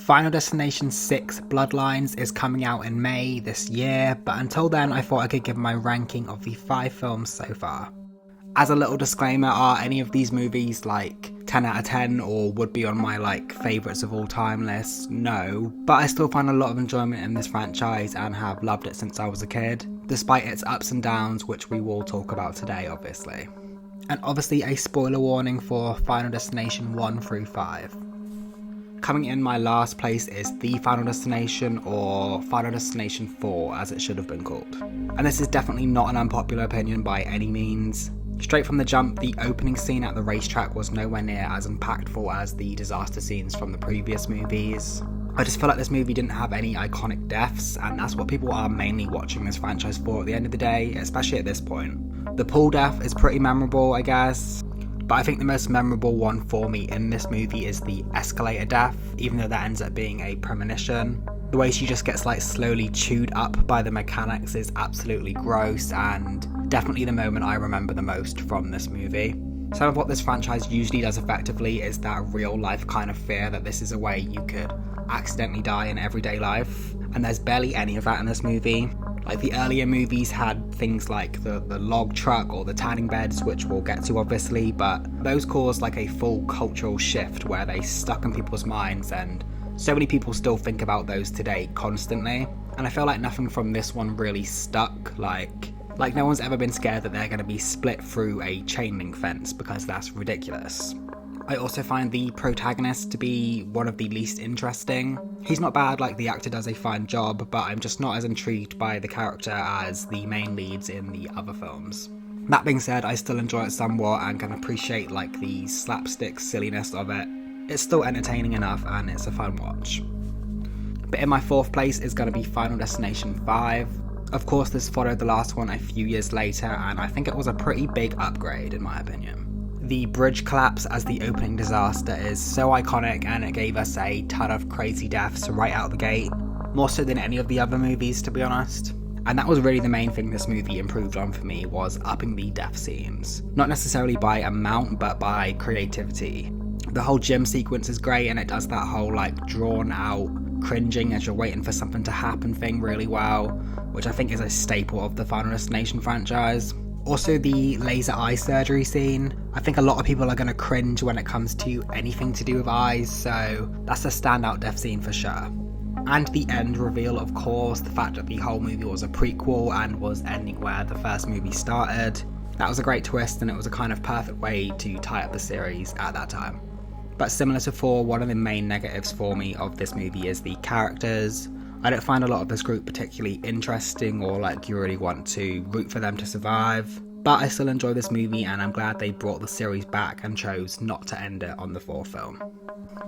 Final Destination 6 Bloodlines is coming out in May this year, but until then I thought I could give my ranking of the 5 films so far. As a little disclaimer, are any of these movies like 10 out of 10 or would be on my favourites of all time list? No, but I still find a lot of enjoyment in this franchise and have loved it since I was a kid, despite its ups and downs, which we will talk about today obviously. And obviously a spoiler warning for Final Destination 1 through 5. Coming in my last place is The Final Destination, or Final Destination 4 as it should have been called. And this is definitely not an unpopular opinion by any means. Straight from the jump, the opening scene at the racetrack was nowhere near as impactful as the disaster scenes from the previous movies. I just feel like this movie didn't have any iconic deaths, and that's what people are mainly watching this franchise for at the end of the day, especially at this point. The pool death is pretty memorable, I guess, but I think the most memorable one for me in this movie is the escalator death, even though that ends up being a premonition. The way she just gets slowly chewed up by the mechanics is absolutely gross, and definitely the moment I remember the most from this movie. Some of what this franchise usually does effectively is that real life kind of fear that this is a way you could accidentally die in everyday life, and there's barely any of that in this movie. The earlier movies had things like the log truck or the tanning beds, which we'll get to obviously, but those caused a full cultural shift where they stuck in people's minds, and so many people still think about those today constantly. And I feel like nothing from this one really stuck, like no one's ever been scared that they're going to be split through a chain link fence, because that's ridiculous. I also find the protagonist to be one of the least interesting. He's not bad, the actor does a fine job, but I'm just not as intrigued by the character as the main leads in the other films. That being said, I still enjoy it somewhat and can appreciate the slapstick silliness of it. It's still entertaining enough and it's a fun watch. But in my 4th place is going to be Final Destination 5. Of course, this followed the last one a few years later, and I think it was a pretty big upgrade in my opinion. The bridge collapse as the opening disaster is so iconic, and it gave us a ton of crazy deaths right out the gate, more so than any of the other movies to be honest. And that was really the main thing this movie improved on for me, was upping the death scenes. Not necessarily by amount, but by creativity. The whole gym sequence is great, and it does that whole drawn out cringing as you're waiting for something to happen thing really well, which I think is a staple of the Final Destination franchise. Also, the laser eye surgery scene. I think a lot of people are going to cringe when it comes to anything to do with eyes, so that's a standout death scene for sure. And the end reveal, of course, the fact that the whole movie was a prequel and was ending where the first movie started. That was a great twist, and it was a kind of perfect way to tie up the series at that time. But similar to 4, one of the main negatives for me of this movie is the characters. I don't find a lot of this group particularly interesting or you really want to root for them to survive, but I still enjoy this movie and I'm glad they brought the series back and chose not to end it on the 4th film.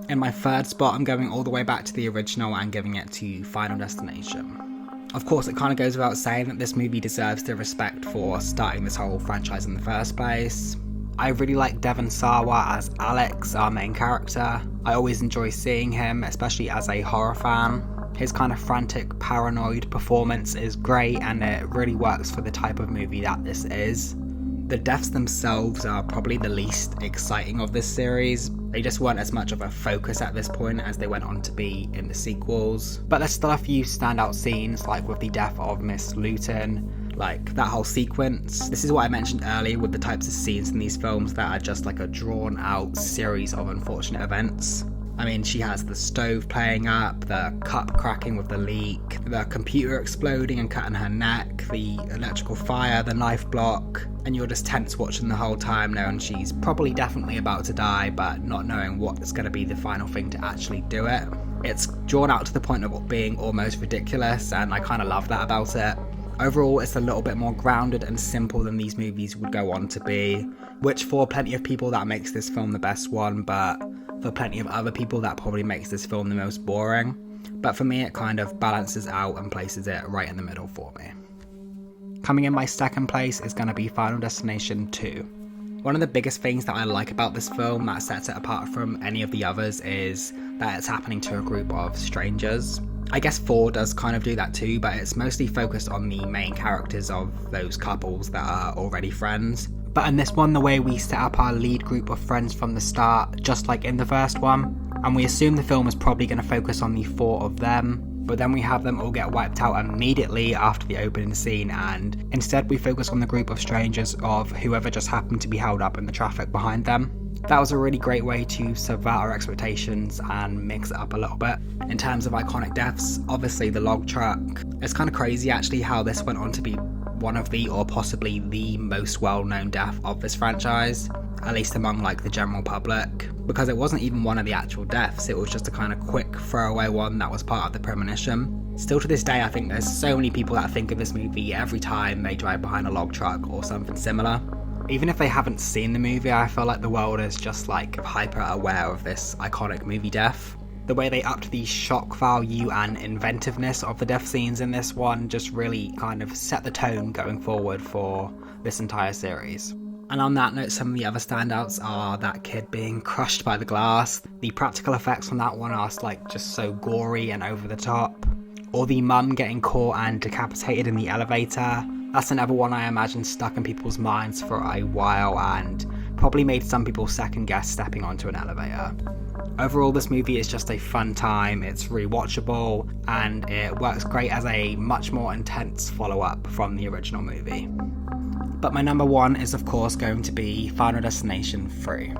In my 3rd spot, I'm going all the way back to the original and giving it to Final Destination. Of course, it kind of goes without saying that this movie deserves the respect for starting this whole franchise in the first place. I really like Devon Sawa as Alex, our main character. I always enjoy seeing him, especially as a horror fan. His kind of frantic, paranoid performance is great, and it really works for the type of movie that this is. The deaths themselves are probably the least exciting of this series. They just weren't as much of a focus at this point as they went on to be in the sequels. But there's still a few standout scenes, with the death of Miss Luton, that whole sequence. This is what I mentioned earlier with the types of scenes in these films that are just a drawn out series of unfortunate events. I mean, she has the stove playing up, the cup cracking with the leak, the computer exploding and cutting her neck, the electrical fire, the knife block, and you're just tense watching the whole time knowing she's probably definitely about to die, but not knowing what's going to be the final thing to actually do it. It's drawn out to the point of being almost ridiculous, and I kind of love that about it. Overall, it's a little bit more grounded and simple than these movies would go on to be, which for plenty of people that makes this film the best one, but for plenty of other people that probably makes this film the most boring. But for me, it kind of balances out and places it right in the middle for me. Coming in my 2nd place is going to be Final Destination 2. One of the biggest things that I like about this film that sets it apart from any of the others is that it's happening to a group of strangers. I guess 4 does kind of do that too, but it's mostly focused on the main characters of those couples that are already friends. But in this one, the way we set up our lead group of friends from the start, just like in the first one, and we assume the film is probably going to focus on the 4 of them, but then we have them all get wiped out immediately after the opening scene, and instead we focus on the group of strangers of whoever just happened to be held up in the traffic behind them. That was a really great way to subvert our expectations and mix it up a little bit. In terms of iconic deaths, obviously the log truck. It's kind of crazy actually how this went on to be one of the, or possibly the most well-known death of this franchise, at least among like the general public, because it wasn't even one of the actual deaths, it was just a kind of quick throwaway one that was part of the premonition. Still to this day, I think there's so many people that think of this movie every time they drive behind a log truck or something similar. Even if they haven't seen the movie, I feel like the world is just like hyper aware of this iconic movie death. The way they upped the shock value and inventiveness of the death scenes in this one just really kind of set the tone going forward for this entire series. And on that note, some of the other standouts are that kid being crushed by the glass. The practical effects on that one are like just so gory and over the top. Or the mum getting caught and decapitated in the elevator. That's another one I imagine stuck in people's minds for a while and probably made some people second guess stepping onto an elevator. Overall, this movie is just a fun time, it's rewatchable, and it works great as a much more intense follow-up from the original movie. But my number one is of course going to be Final Destination 3.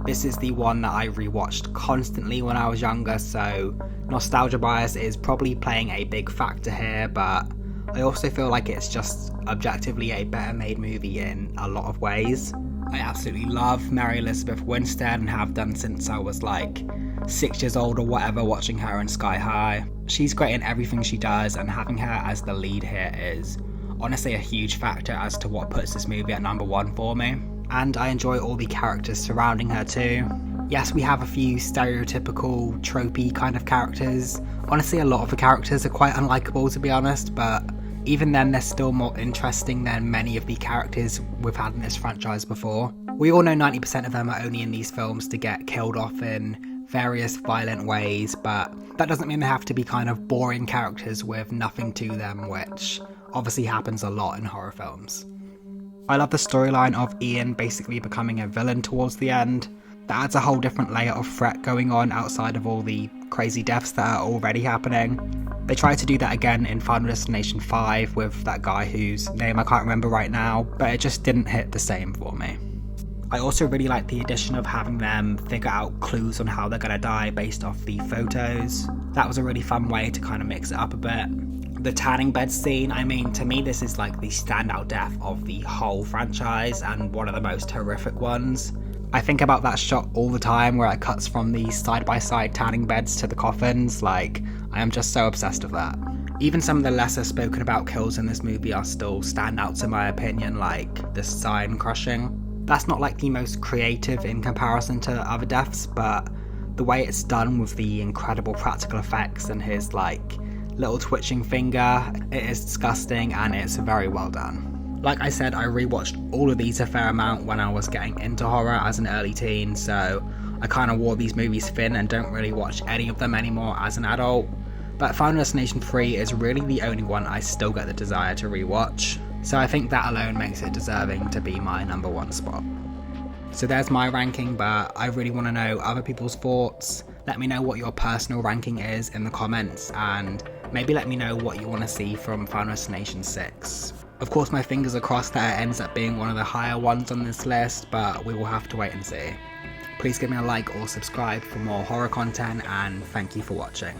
This is the one that I rewatched constantly when I was younger, so nostalgia bias is probably playing a big factor here, but I also feel like it's just objectively a better made movie in a lot of ways. I absolutely love Mary Elizabeth Winstead and have done since I was like 6 years old or whatever, watching her in Sky High. She's great in everything she does, and having her as the lead here is honestly a huge factor as to what puts this movie at number 1 for me. And I enjoy all the characters surrounding her too. Yes, we have a few stereotypical, tropey kind of characters. Honestly, a lot of the characters are quite unlikable to be honest, but even then they're still more interesting than many of the characters we've had in this franchise before. We all know 90% of them are only in these films to get killed off in various violent ways, but that doesn't mean they have to be kind of boring characters with nothing to them, which obviously happens a lot in horror films. I love the storyline of Ian basically becoming a villain towards the end. That adds a whole different layer of threat going on outside of all the crazy deaths that are already happening. They tried to do that again in Final Destination 5 with that guy whose name I can't remember right now, but it just didn't hit the same for me. I also really like the addition of having them figure out clues on how they're gonna die based off the photos. That was a really fun way to kind of mix it up a bit. The tanning bed scene, I mean, to me this is like the standout death of the whole franchise and one of the most horrific ones. I think about that shot all the time where it cuts from the side-by-side tanning beds to the coffins. Like, I am just so obsessed with that. Even some of the lesser spoken about kills in this movie are still standouts in my opinion, like the sign crushing. That's not like the most creative in comparison to other deaths, but the way it's done with the incredible practical effects and his like little twitching finger, it is disgusting and it's very well done. Like I said, I rewatched all of these a fair amount when I was getting into horror as an early teen, so I kind of wore these movies thin and don't really watch any of them anymore as an adult. But Final Destination 3 is really the only one I still get the desire to rewatch, so I think that alone makes it deserving to be my number 1 spot. So there's my ranking, but I really want to know other people's thoughts. Let me know what your personal ranking is in the comments, and maybe let me know what you want to see from Final Destination 6. Of course, my fingers are crossed that it ends up being one of the higher ones on this list, but we will have to wait and see. Please give me a like or subscribe for more horror content, and thank you for watching.